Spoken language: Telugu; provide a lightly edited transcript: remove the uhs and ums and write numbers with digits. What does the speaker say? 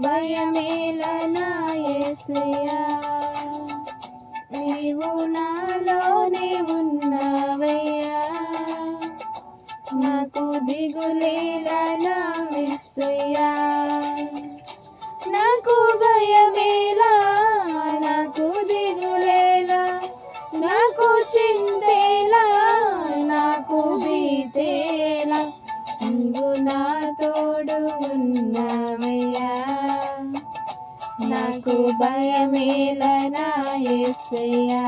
భయమేలనా యేసయ్యా. నీవు నాలోనే ఉన్నావయ్యా, నాకు దిగులేలనా యేసయ్యా. నాకు భయమేలా, నాకు దిగులేలా, నాకు చింతేలా, నాకు భీతేలా, నీవు నా తోడు ఉన్నావయ్యా, నాకు భయమేలనా యేసయ్యా.